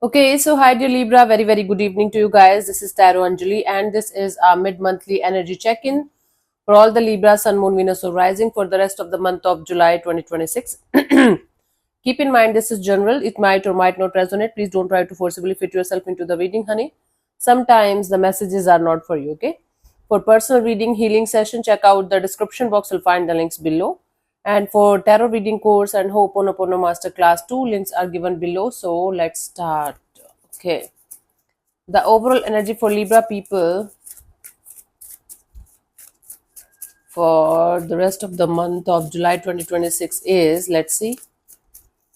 Okay, so hi dear Libra, very very good evening to you guys. This is Tarot Anjali and this is our mid-monthly energy check-in for all the Libra, Sun, Moon, Venus, or Rising for the rest of the month of July 2026. Keep in mind this is general, it might or might not resonate. Please don't try to forcibly fit yourself into the reading, honey. Sometimes the messages are not for you, okay? For personal reading, healing session, check out the description box, you'll find the links below. And for tarot reading course and Ho'oponopono masterclass, two links are given below. So let's start. Okay. The overall energy for Libra people for the rest of the month of July 2026 is, let's see,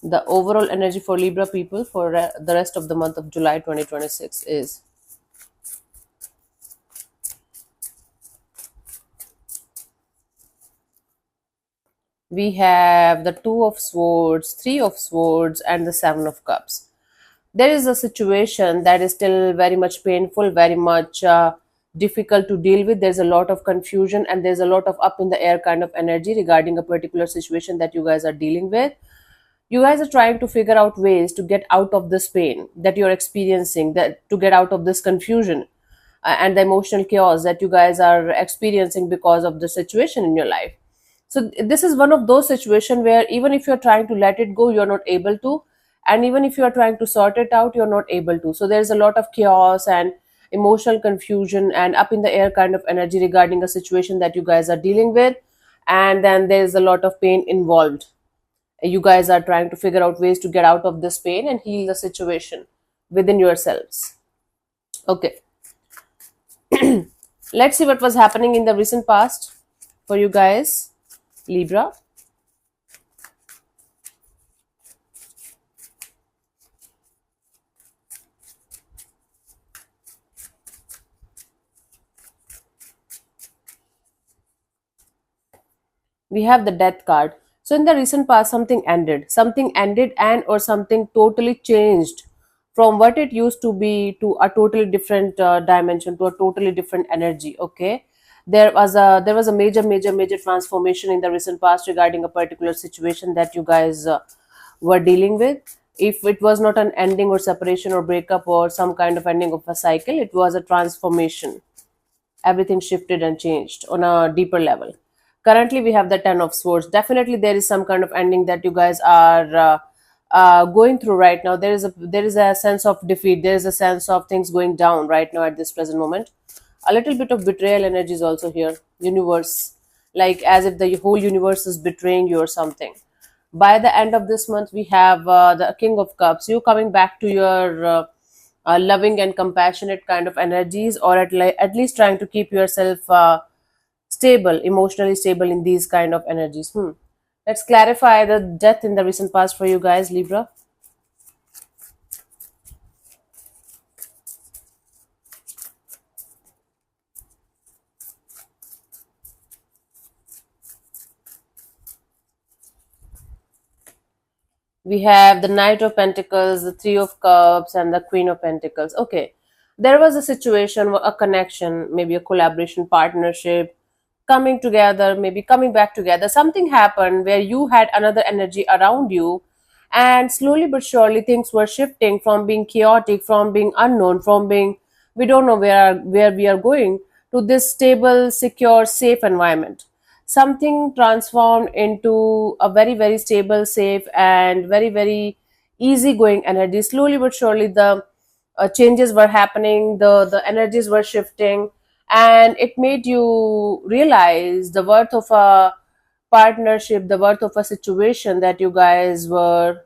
the overall energy for Libra people for the rest of the month of July 2026 is we have the Two of Swords, Three of Swords, and the Seven of Cups. There is a situation that is still very much painful, very much difficult to deal with. There's a lot of confusion and there's a lot of up in the air kind of energy regarding a particular situation that you guys are dealing with. You guys are trying to figure out ways to get out of this pain that you're experiencing, that to get out of this confusion and the emotional chaos that you guys are experiencing because of the situation in your life. So this is one of those situations where even if you're trying to let it go, you're not able to, and even if you're trying to sort it out, you're not able to. So there's a lot of chaos and emotional confusion and up in the air kind of energy regarding a situation that you guys are dealing with, and then there's a lot of pain involved. You guys are trying to figure out ways to get out of this pain and heal the situation within yourselves. Okay, let's see what was happening in the recent past for you guys, Libra. We have the death card. So in the recent past, something ended and or something totally changed from what it used to be to a totally different dimension, to a totally different energy. Okay, there was a major transformation in the recent past regarding a particular situation that you guys were dealing with. If it was not an ending or separation or breakup or some kind of ending of a cycle, it was a transformation. Everything shifted and changed on a deeper level. Currently we have the Ten of Swords. Definitely there is some kind of ending that you guys are going through right now. There is a sense of defeat, there is a sense of things going down right now at this present moment. A little bit of betrayal energy is also here. Universe, like as if the whole universe is betraying you or something. By the end of this month we have the King of Cups, you coming back to your loving and compassionate kind of energies, or at least trying to keep yourself stable, emotionally stable in these kind of energies. Let's clarify the death in the recent past for you guys, Libra. We have the Knight of Pentacles, the Three of Cups, and the Queen of Pentacles. Okay, there was a situation, a connection, maybe a collaboration, partnership, coming together, maybe coming back together. Something happened where you had another energy around you, and slowly but surely things were shifting from being chaotic, from being unknown, from being we don't know where we are going, to this stable, secure, safe environment. Something transformed into a very very stable, safe, and very very easygoing energy. Slowly but surely the changes were happening, the energies were shifting, and it made you realize the worth of a partnership, the worth of a situation that you guys were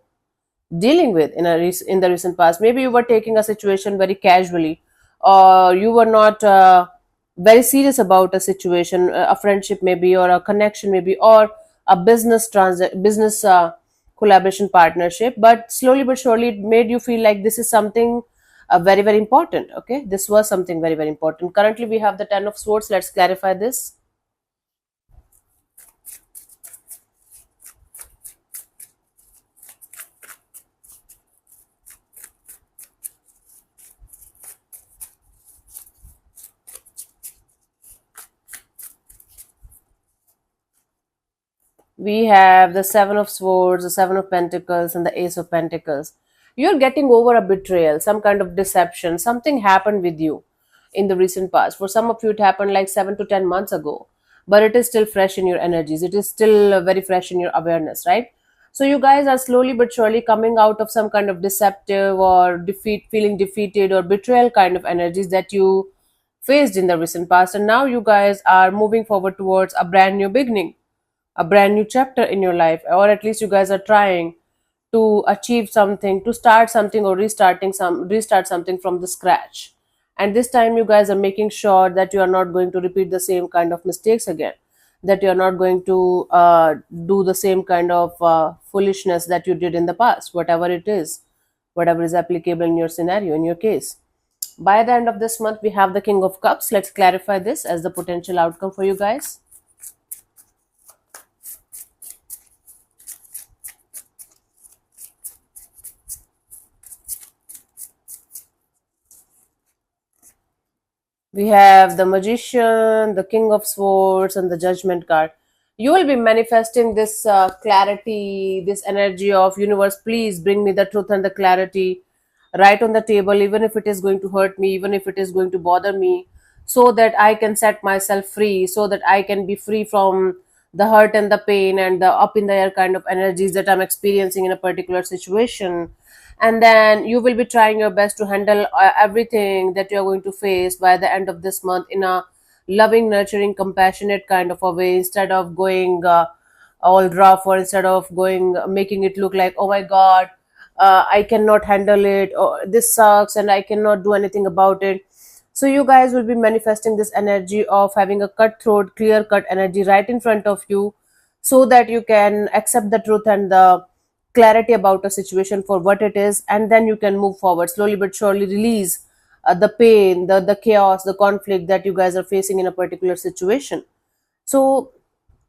dealing with in the recent past. Maybe you were taking a situation very casually, or you were not very serious about a situation, a friendship maybe, or a connection maybe, or a business collaboration partnership. But slowly but surely it made you feel like this is something very very important. Okay, this was something very very important. Currently we have the Ten of Swords. Let's clarify this. We have the Seven of Swords, the Seven of Pentacles, and the Ace of Pentacles. You're getting over a betrayal, some kind of deception. Something happened with you in the recent past. For some of you, it happened like 7 to 10 months ago, but it is still fresh in your energies. It is still very fresh in your awareness, right? So you guys are slowly but surely coming out of some kind of deceptive or feeling defeated or betrayal kind of energies that you faced in the recent past, and now you guys are moving forward towards a brand new beginning, a brand new chapter in your life, or at least you guys are trying to achieve something, to start something, or restart something from the scratch. And this time you guys are making sure that you are not going to repeat the same kind of mistakes again, that you are not going to do the same kind of foolishness that you did in the past, whatever is applicable in your scenario, in your case. By the end of this month, we have the King of Cups. Let's clarify this as the potential outcome for you guys. We have the Magician, the King of Swords, and the Judgment card. You will be manifesting this clarity, this energy of universe. Please bring me the truth and the clarity right on the table, even if it is going to hurt me, even if it is going to bother me, so that I can set myself free, so that I can be free from the hurt and the pain and the up in the air kind of energies that I'm experiencing in a particular situation. And then you will be trying your best to handle everything that you're going to face by the end of this month in a loving, nurturing, compassionate kind of a way, instead of going all rough, or instead of going making it look like, oh my god, I cannot handle it, or this sucks and I cannot do anything about it. So you guys will be manifesting this energy of having a cutthroat, clear cut energy right in front of you, so that you can accept the truth and the clarity about a situation for what it is, and then you can move forward slowly but surely, release the pain, the chaos, the conflict that you guys are facing in a particular situation. So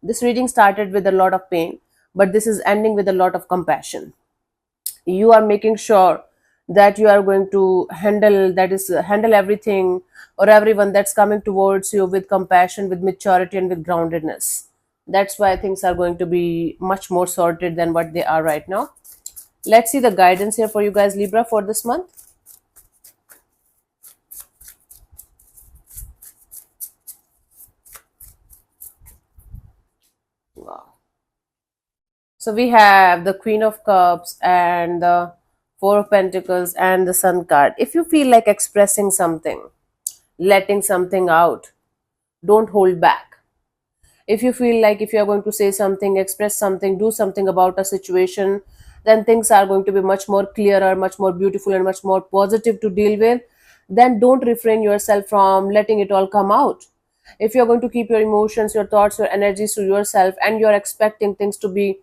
this reading started with a lot of pain, but this is ending with a lot of compassion. You are making sure that you are going to handle everything or everyone that's coming towards you with compassion, with maturity, and with groundedness. That's why things are going to be much more sorted than what they are right now. Let's see the guidance here for you guys, Libra, for this month. Wow. So we have the Queen of Cups and the Four of Pentacles and the Sun card. If you feel like expressing something, letting something out, don't hold back. If you feel like if you are going to say something, express something, do something about a situation, then things are going to be much more clearer, much more beautiful, and much more positive to deal with. Then don't refrain yourself from letting it all come out. If you're going to keep your emotions, your thoughts, your energies to yourself, and you're expecting things to be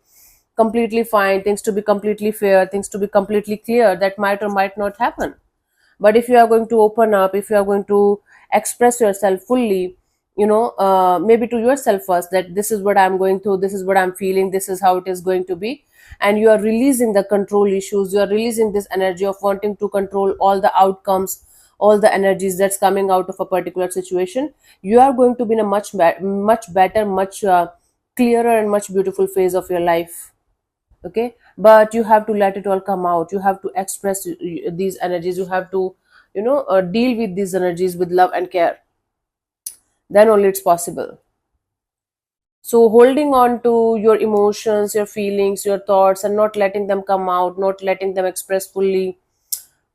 completely fine, things to be completely fair, things to be completely clear, that might or might not happen. But if you are going to open up, if you are going to express yourself fully, maybe to yourself first, that this is what I'm going through, this is what I'm feeling, this is how it is going to be, and you are releasing the control issues, you are releasing this energy of wanting to control all the outcomes, all the energies that's coming out of a particular situation, you are going to be in a much better, much clearer and much beautiful phase of your life. Okay, but you have to let it all come out, you have to express these energies, you have to deal with these energies with love and care. Then only it's possible. So holding on to your emotions, your feelings, your thoughts, and not letting them come out, not letting them express fully,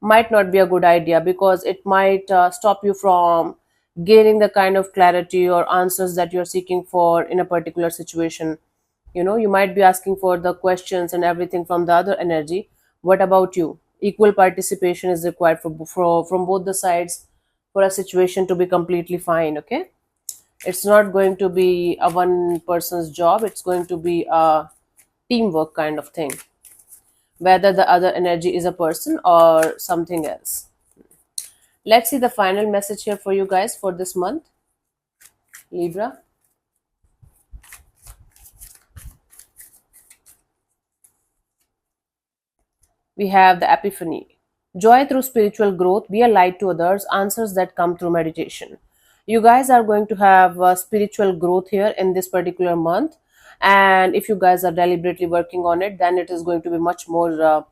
might not be a good idea, because it might stop you from gaining the kind of clarity or answers that you're seeking for in a particular situation. You might be asking for the questions and everything from the other energy. What about you? Equal participation is required from both the sides for a situation to be completely fine. Okay, it's not going to be a one person's job, it's going to be a teamwork kind of thing, whether the other energy is a person or something else. Let's see the final message here for you guys for this month, Libra. We have the Epiphany. Joy through spiritual growth, be a light to others, answers that come through meditation. You guys are going to have spiritual growth here in this particular month. And if you guys are deliberately working on it, then it is going to be much more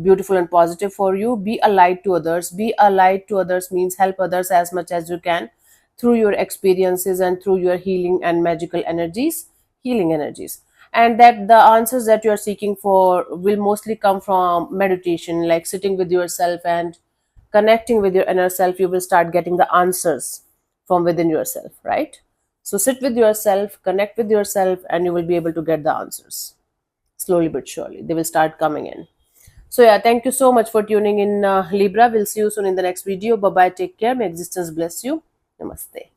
beautiful and positive for you. Be a light to others. Be a light to others means help others as much as you can through your experiences and through your healing and magical energies, healing energies. And that the answers that you are seeking for will mostly come from meditation, like sitting with yourself and connecting with your inner self. You will start getting the answers from within yourself, right? So sit with yourself, connect with yourself, and you will be able to get the answers slowly but surely. They will start coming in. So yeah, thank you so much for tuning in, Libra. We'll see you soon in the next video. Bye bye. Take care. May existence bless you. Namaste.